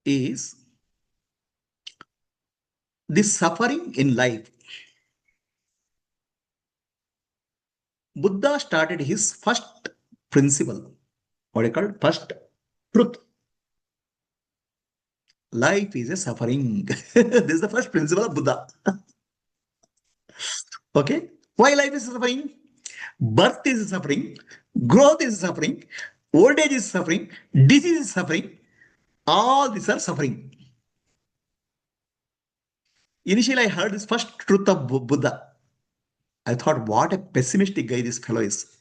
is the suffering in life. Buddha started his first principle. What do you call it? First truth. Life is a suffering. This is the first principle of Buddha. Okay? Why life is suffering? Birth is suffering, growth is suffering, old age is suffering, disease is suffering. All these are suffering. Initially, I heard this first truth of Buddha. I thought, what a pessimistic guy this fellow is.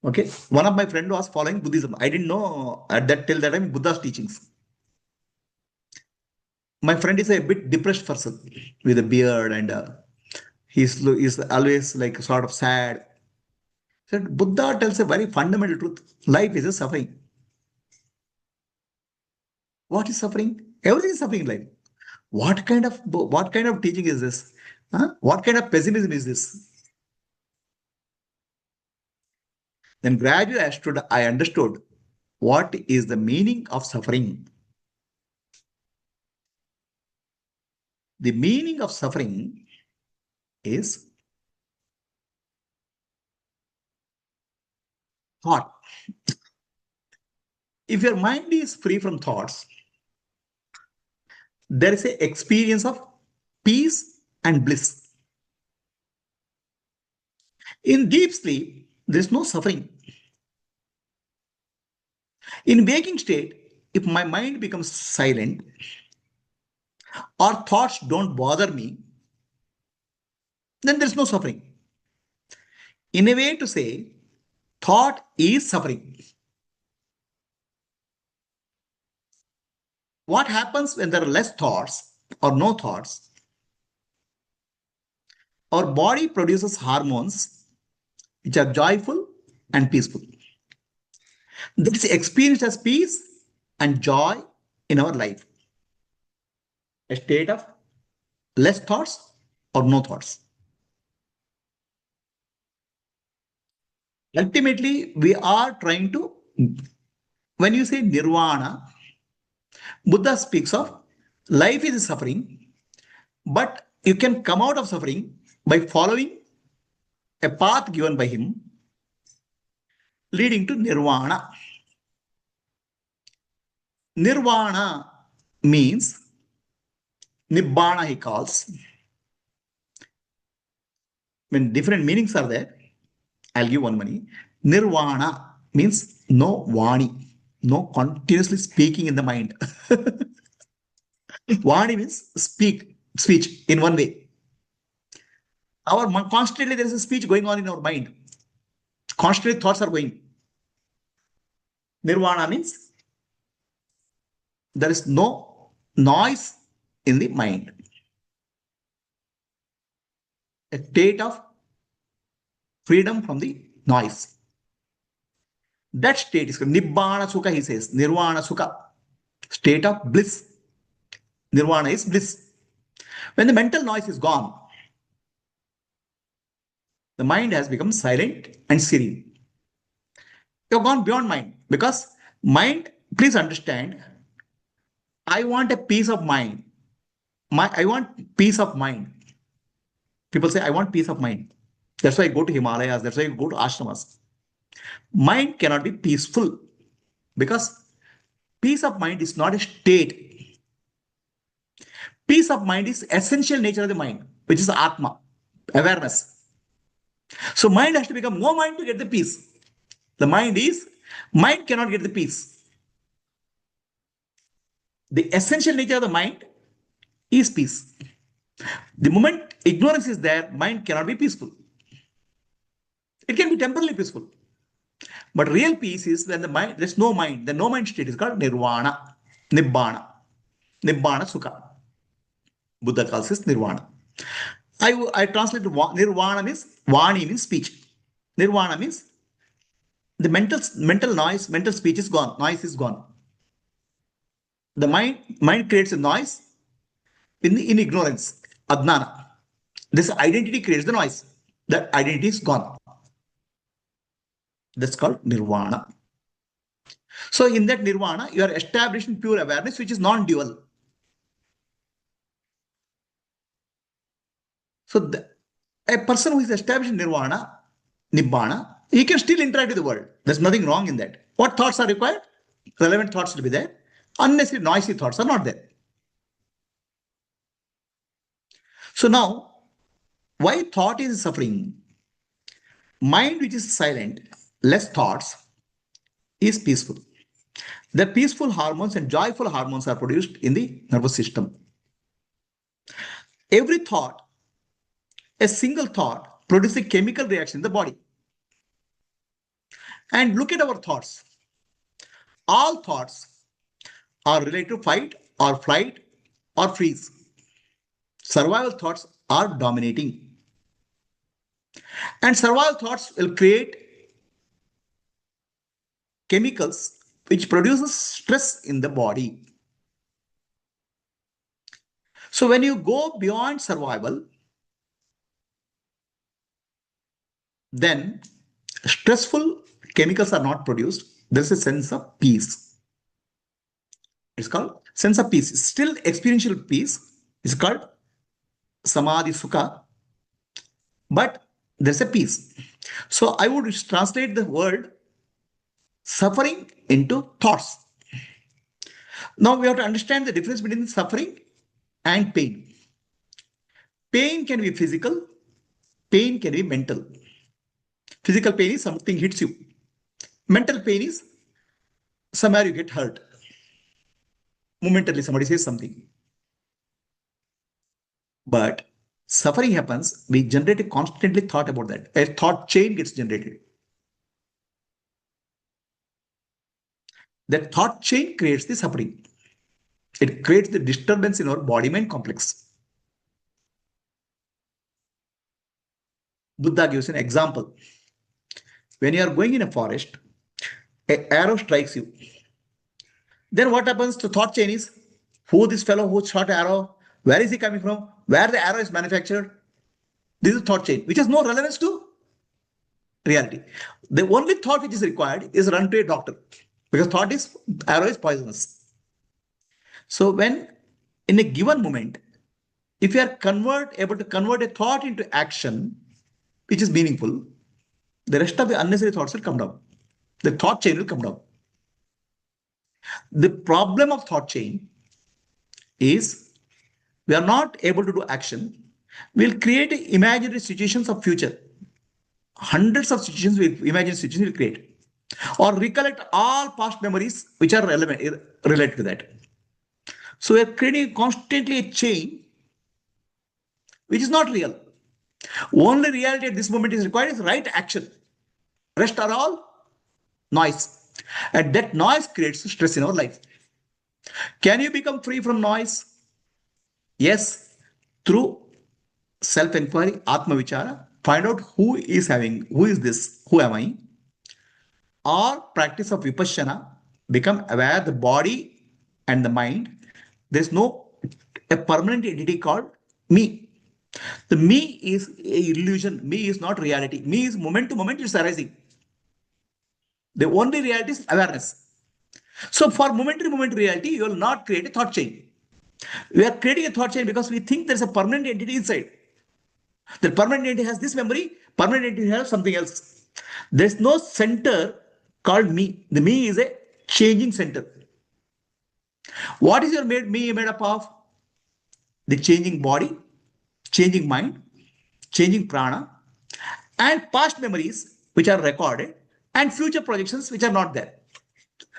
Okay, one of my friend was following Buddhism. I didn't know at that till that time Buddha's teachings. My friend is a bit depressed person with a beard and he's always like sort of sad. Said Buddha tells a very fundamental truth. Life is a suffering. What is suffering? Everything is suffering in life. What kind of teaching is this? Huh? What kind of pessimism is this? Then gradually I understood what is the meaning of suffering. The meaning of suffering is thought. If your mind is free from thoughts, there is an experience of peace and bliss. In deep sleep, there is no suffering. In waking state, if my mind becomes silent or thoughts don't bother me, then there is no suffering. In a way to say, thought is suffering. What happens when there are less thoughts or no thoughts? Our body produces hormones which are joyful and peaceful. That is experienced as peace and joy in our life. A state of less thoughts or no thoughts. Ultimately, we are trying to, when you say nirvana, Buddha speaks of life is suffering, but you can come out of suffering by following a path given by him leading to nirvana. Nirvana means nibbana, he calls. When different meanings are there, I'll give one money. Nirvana means no vani, no continuously speaking in the mind. Vani means speech in one way. Constantly there is a speech going on in our mind. Constantly thoughts are going. Nirvana means there is no noise in the mind. A state of freedom from the noise. That state is called Nibbana Sukha, he says. Nirvana Sukha. State of bliss. Nirvana is bliss. When the mental noise is gone, the mind has become silent and serene. You have gone beyond mind because mind, please understand, I want a peace of mind. I want peace of mind. People say, I want peace of mind. That's why I go to Himalayas. That's why I go to ashramas. Mind cannot be peaceful because peace of mind is not a state. Peace of mind is essential nature of the mind, which is Atma, awareness. So mind has to become no mind to get the peace. The mind cannot get the peace. The essential nature of the mind is peace. The moment ignorance is there, mind cannot be peaceful. It can be temporarily peaceful. But real peace is when there's no mind. The no mind state is called nirvana, nibbana, nibbana sukha. Buddha calls this nirvana. I translate nirvana means vani means speech. Nirvana means the mental noise, mental speech is gone. Noise is gone. The mind creates a noise in ignorance, adnana. This identity creates the noise. That identity is gone. That's called nirvana. So in that nirvana, you are establishing pure awareness, which is non-dual. So a person who is established in nirvana, nibbana, he can still interact with the world. There's nothing wrong in that. What thoughts are required? Relevant thoughts will be there. Unnecessary noisy thoughts are not there. So now, why thought is suffering? Mind which is silent, less thoughts, is peaceful. The peaceful hormones and joyful hormones are produced in the nervous system. Every thought, a single thought, produces a chemical reaction in the body. And look at our thoughts. All thoughts are related to fight or flight or freeze. Survival thoughts are dominating. And survival thoughts will create chemicals which produces stress in the body. So when you go beyond survival, then stressful chemicals are not produced. There's a sense of peace. It's called sense of peace. Still experiential peace is called samadhi sukha, but there's a peace. So I would translate the word suffering into thoughts. Now we have to understand the difference between suffering and pain. Pain can be physical, pain can be mental. Physical pain is something hits you. Mental pain is somewhere you get hurt. Momentarily somebody says something. But suffering happens, we generate a constantly thought about that. A thought chain gets generated. That thought chain creates the suffering. It creates the disturbance in our body-mind complex. Buddha gives an example. When you are going in a forest, an arrow strikes you. Then what happens to thought chain is, who this fellow who shot arrow, where is he coming from, where the arrow is manufactured. This is thought chain, which has no relevance to reality. The only thought which is required is run to a doctor, because thought is arrow is poisonous. So when in a given moment, if you are able to convert a thought into action, which is meaningful, the rest of the unnecessary thoughts will come down. The thought chain will come down. The problem of thought chain is we are not able to do action. We'll create imaginary situations of future. Hundreds of situations, imaginary situations will create. Or recollect all past memories which are relevant, related to that. So we're creating constantly a chain which is not real. Only reality at this moment is required is right action. Rest are all noise. And that noise creates stress in our life. Can you become free from noise? Yes, through self-enquiry, Atma Vichara, find out who is this, who am I? Or practice of vipassana, become aware the body and the mind. There's no a permanent entity called me. The me is a illusion. Me is not reality. Me is moment to moment it's arising. The only reality is awareness. So for moment-to-moment reality, you will not create a thought chain. We are creating a thought chain because we think there's a permanent entity inside. The permanent entity has this memory, permanent entity has something else. There's no center called me. The me is a changing center. What is your me made up of? The changing body, changing mind, changing prana, and past memories which are recorded, and future projections which are not there.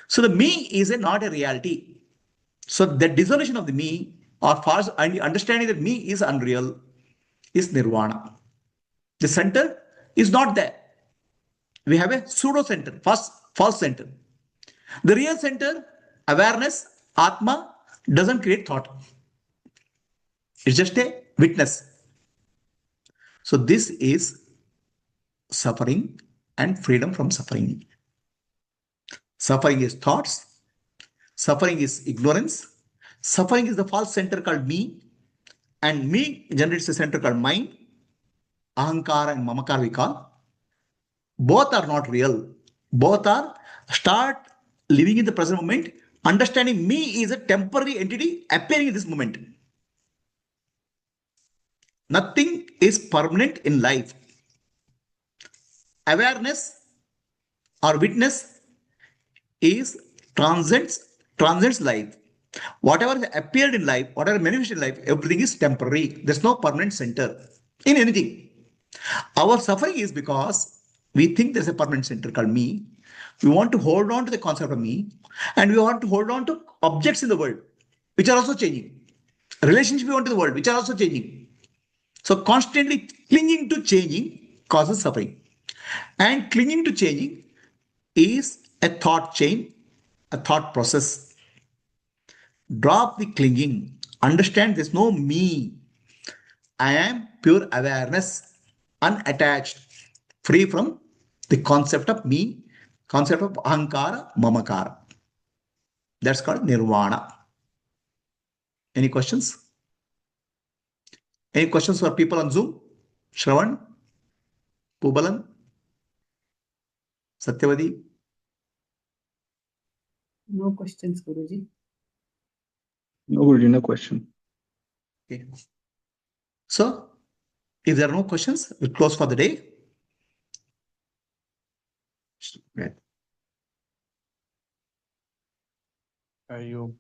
So the me is not a reality. So the dissolution of the me or false understanding that me is unreal is nirvana. The center is not there. We have a pseudo center, false center. The real center, awareness, Atma, doesn't create thought. It's just a witness. So this is suffering and freedom from suffering. Suffering is thoughts. Suffering is ignorance. Suffering is the false center called me. And me generates a center called mind. Ahankara and mamakara we call. Both are not real. Both are start living in the present moment, understanding me is a temporary entity appearing in this moment. Nothing is permanent in life. Awareness or witness is transcends life. Whatever appeared in life, whatever manifested in life, everything is temporary. There's no permanent center in anything. Our suffering is because we think there's a permanent center called me. We want to hold on to the concept of me, and we want to hold on to objects in the world, which are also changing. Relationships we want to the world, which are also changing. So constantly clinging to changing causes suffering. And clinging to changing is a thought chain, a thought process. Drop the clinging. Understand there's no me. I am pure awareness, unattached, free from the concept of me, concept of ahankara, mamakara. That's called nirvana. Any questions? Any questions for people on Zoom? Shravan? Pubalan? Satyavadi? No questions, Guruji. No, Guruji, no question. Okay. So, if there are no questions, we'll close for the day. Right. Are you